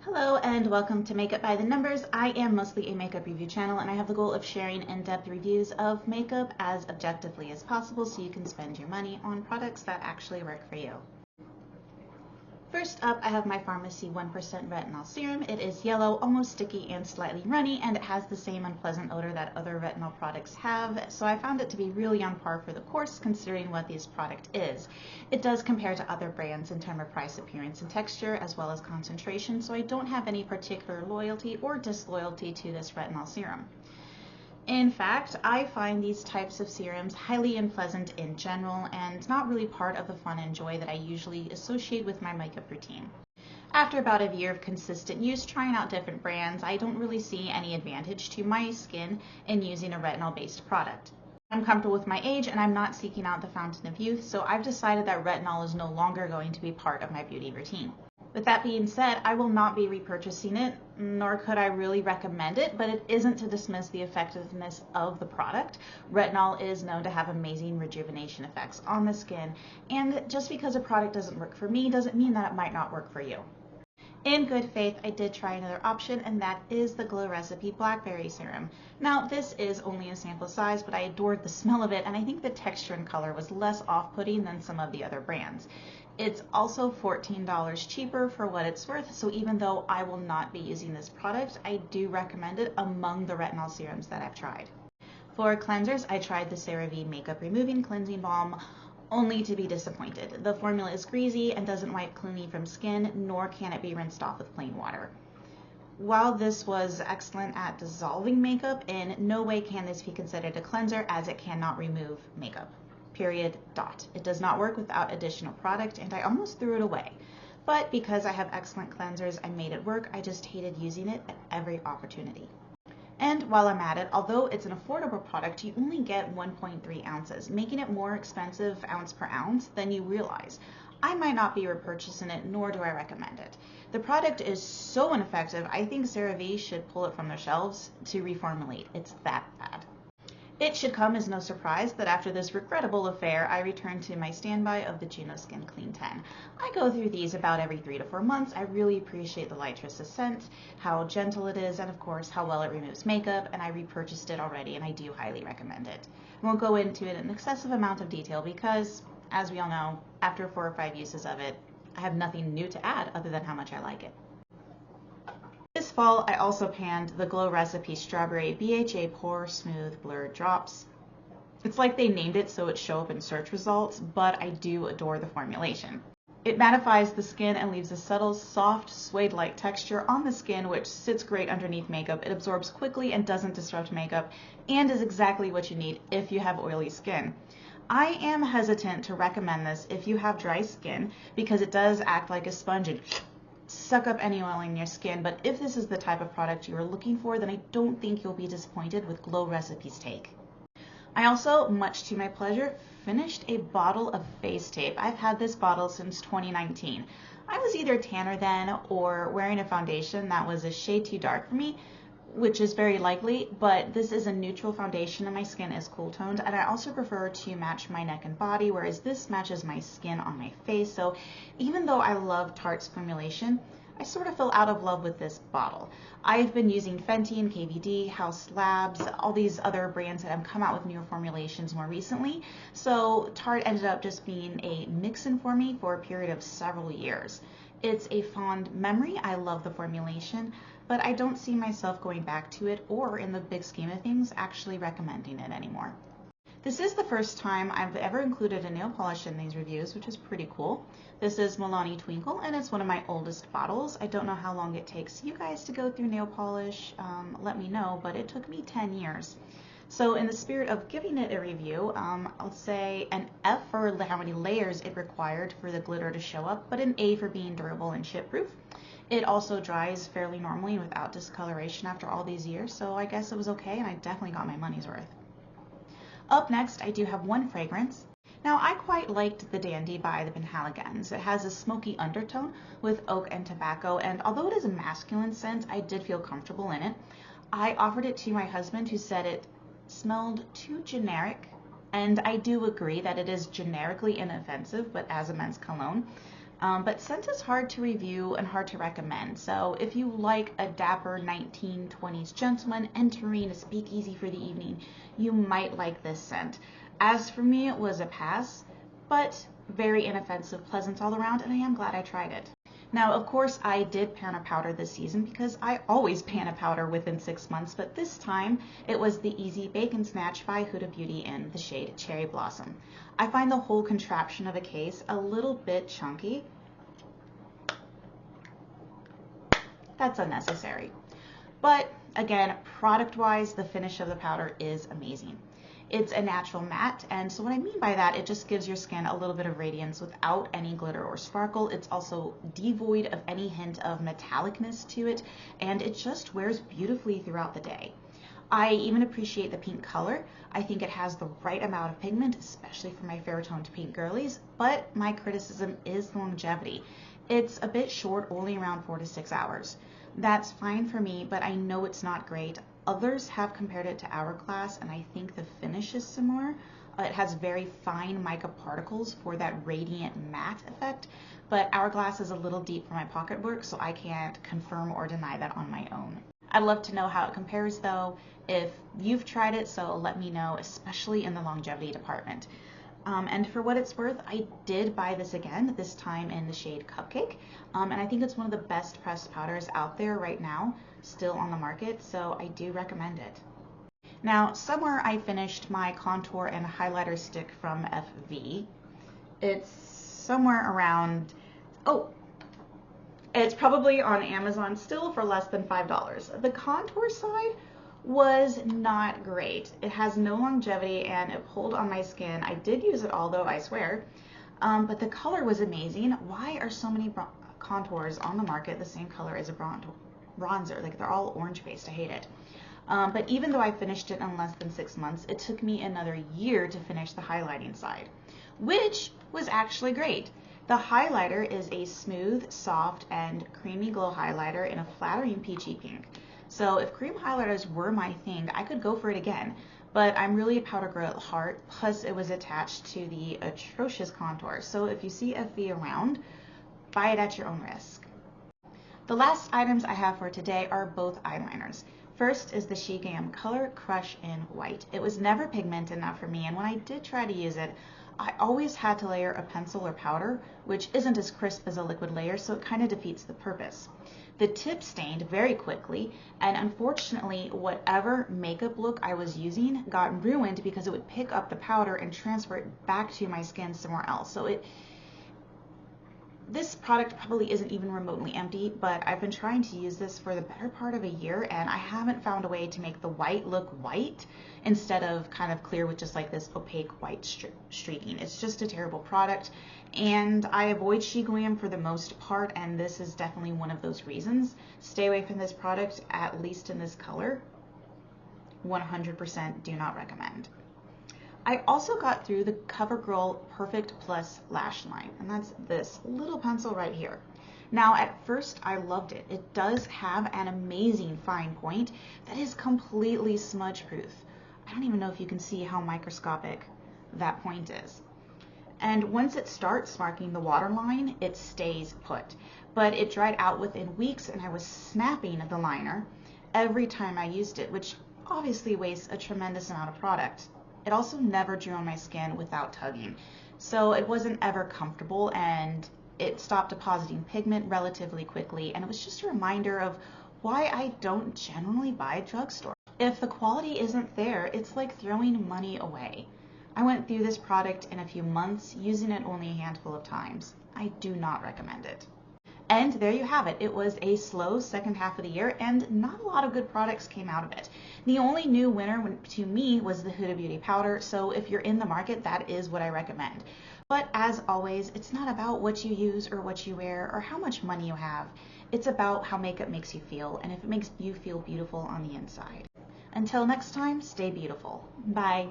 Hello and welcome to Makeup by the Numbers. I am mostly a makeup review channel and I have the goal of sharing in-depth reviews of makeup as objectively as possible so you can spend your money on products that actually work for you. First up, I have my Farmacy 1% Retinol Serum. It is yellow, almost sticky, and slightly runny, and it has the same unpleasant odor that other retinol products have, so I found it to be really on par for the course considering what this product is. It does compare to other brands in terms of price, appearance, and texture, as well as concentration, so I don't have any particular loyalty or disloyalty to this retinol serum. In fact, I find these types of serums highly unpleasant in general and not really part of the fun and joy that I usually associate with my makeup routine. After about a year of consistent use, trying out different brands, I don't really see any advantage to my skin in using a retinol-based product. I'm comfortable with my age and I'm not seeking out the fountain of youth, so I've decided that retinol is no longer going to be part of my beauty routine. With that being said, I will not be repurchasing it, nor could I really recommend it, but it isn't to dismiss the effectiveness of the product. Retinol is known to have amazing rejuvenation effects on the skin, and just because a product doesn't work for me doesn't mean that it might not work for you. In good faith, I did try another option, and that is the Glow Recipe Blackberry Serum. Now, this is only a sample size, but I adored the smell of it, and I think the texture and color was less off-putting than some of the other brands. It's also $14 cheaper for what it's worth, so even though I will not be using this product, I do recommend it among the retinol serums that I've tried. For cleansers, I tried the CeraVe Makeup Removing Cleansing Balm, only to be disappointed. The formula is greasy and doesn't wipe cleanly from skin, nor can it be rinsed off with plain water. While this was excellent at dissolving makeup, in no way can this be considered a cleanser as it cannot remove makeup. Period. Dot. It does not work without additional product, and I almost threw it away. But because I have excellent cleansers, I made it work. I just hated using it at every opportunity. And while I'm at it, although it's an affordable product, you only get 1.3 ounces, making it more expensive ounce per ounce than you realize. I might not be repurchasing it, nor do I recommend it. The product is so ineffective, I think CeraVe should pull it from their shelves to reformulate. It's that bad. It should come as no surprise that after this regrettable affair, I returned to my standby of the Juno Skin Clean 10. I go through these about every 3 to 4 months. I really appreciate the lightress scent, how gentle it is, and of course how well it removes makeup, and I repurchased it already and I do highly recommend it. I won't go into it in an excessive amount of detail because, as we all know, after 4 or 5 uses of it, I have nothing new to add other than how much I like it. This fall, I also panned the Glow Recipe Strawberry BHA Pore Smooth Blurred Drops. It's like they named it so it show up in search results, but I do adore the formulation. It mattifies the skin and leaves a subtle, soft, suede-like texture on the skin, which sits great underneath makeup. It absorbs quickly and doesn't disrupt makeup, and is exactly what you need if you have oily skin. I am hesitant to recommend this if you have dry skin because it does act like a sponge and suck up any oil in your skin, but if this is the type of product you are looking for, then I don't think you'll be disappointed with Glow Recipe's take. I also, much to my pleasure, finished a bottle of face tape. I've had this bottle since 2019. I was either tanner then or wearing a foundation that was a shade too dark for me, which is very likely, but this is a neutral foundation and my skin is cool toned, and I also prefer to match my neck and body, whereas this matches my skin on my face. So even though I love Tarte's formulation, I sort of fell out of love with this bottle. I've been using Fenty and KVD, House Labs, all these other brands that have come out with newer formulations more recently, so Tarte ended up just being a mix-in for me for a period of several years. It's a fond memory. I love the formulation, but I don't see myself going back to it or, in the big scheme of things, actually recommending it anymore. This is the first time I've ever included a nail polish in these reviews, which is pretty cool. This is Milani Twinkle, and it's one of my oldest bottles. I don't know how long it takes you guys to go through nail polish. Let me know, but it took me 10 years. So in the spirit of giving it a review, I'll say an F for how many layers it required for the glitter to show up, but an A for being durable and chip-proof. It also dries fairly normally without discoloration after all these years, so I guess it was okay, and I definitely got my money's worth. Up next, I do have one fragrance. Now, I quite liked the Dandy by the Penhaligons. It has a smoky undertone with oak and tobacco, and although it is a masculine scent, I did feel comfortable in it. I offered it to my husband, who said it smelled too generic, and I do agree that it is generically inoffensive, but as a men's cologne. But scent is hard to review and hard to recommend. So if you like a dapper 1920s gentleman entering a speakeasy for the evening, you might like this scent. As for me, it was a pass, but very inoffensive, pleasant all around, and I am glad I tried it. Now, of course, I did pan a powder this season because I always pan a powder within 6 months, but this time it was the Easy Bacon Snatch by Huda Beauty in the shade Cherry Blossom. I find the whole contraption of a case a little bit chunky. That's unnecessary. But again, product-wise, the finish of the powder is amazing. It's a natural matte, and so what I mean by that, it just gives your skin a little bit of radiance without any glitter or sparkle. It's also devoid of any hint of metallicness to it, and it just wears beautifully throughout the day. I even appreciate the pink color. I think it has the right amount of pigment, especially for my fair toned pink girlies, but my criticism is longevity. It's a bit short, only around 4 to 6 hours. That's fine for me, but I know it's not great. Others have compared it to Hourglass, and I think the finish is similar. It has very fine mica particles for that radiant matte effect, but Hourglass is a little deep for my pocket work, so I can't confirm or deny that on my own. I'd love to know how it compares though, if you've tried it, so let me know, especially in the longevity department. And for what it's worth, I did buy this again, this time in the shade Cupcake, and I think it's one of the best pressed powders out there right now, still on the market, so I do recommend it. Now, somewhere I finished my contour and highlighter stick from FV. It's somewhere around, it's probably on Amazon still for less than $5. The contour side was not great. It has no longevity and it pulled on my skin. I did use it all though, I swear, but the color was amazing. Why are so many contours on the market the same color as a bronzer? Like, they're all orange based. I hate it. But even though I finished it in less than 6 months, it took me another year to finish the highlighting side, which was actually great. The highlighter is a smooth, soft, and creamy glow highlighter in a flattering peachy pink. So if cream highlighters were my thing, I could go for it again, but I'm really a powder girl at heart, plus it was attached to the atrocious contour. So if you see FV around, buy it at your own risk. The last items I have for today are both eyeliners. First is the SheGlam Color Crush in White. It was never pigment enough for me, and when I did try to use it, I always had to layer a pencil or powder, which isn't as crisp as a liquid layer, so it kind of defeats the purpose. The tip stained very quickly, and unfortunately, whatever makeup look I was using got ruined because it would pick up the powder and transfer it back to my skin somewhere else. So this product probably isn't even remotely empty, but I've been trying to use this for the better part of a year, and I haven't found a way to make the white look white instead of kind of clear with just like this opaque white streaking. It's just a terrible product, and I avoid SheGlam for the most part, and this is definitely one of those reasons. Stay away from this product, at least in this color. 100% do not recommend. I also got through the Covergirl Perfect Plus Lash Line, and that's this little pencil right here. Now, at first, I loved it. It does have an amazing fine point that is completely smudge-proof. I don't even know if you can see how microscopic that point is. And once it starts marking the waterline, it stays put. But it dried out within weeks, and I was snapping the liner every time I used it, which obviously wastes a tremendous amount of product. It also never drew on my skin without tugging, so it wasn't ever comfortable, and it stopped depositing pigment relatively quickly, and it was just a reminder of why I don't generally buy drugstore. If the quality isn't there, it's like throwing money away. I went through this product in a few months, using it only a handful of times. I do not recommend it. And there you have it. It was a slow second half of the year, and not a lot of good products came out of it. The only new winner to me was the Huda Beauty powder, so if you're in the market, that is what I recommend. But as always, it's not about what you use or what you wear or how much money you have. It's about how makeup makes you feel, and if it makes you feel beautiful on the inside. Until next time, stay beautiful. Bye.